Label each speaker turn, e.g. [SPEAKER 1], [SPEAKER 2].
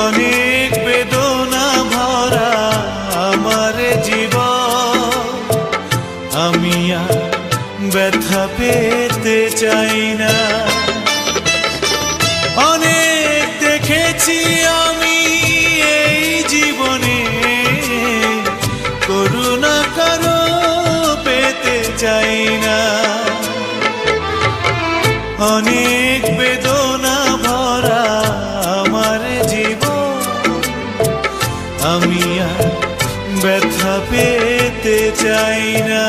[SPEAKER 1] অনেক বেদনা ভরা আমার জীবন, আমি আর ব্যথা পেতে চাই না। অনেক দেখেছি আমি এই জীবনে, করুণা কারো পেতে চাই না। অনেক বেদনা ভরা আমার জীবন, আমি আর ব্যথা পেতে চাই না।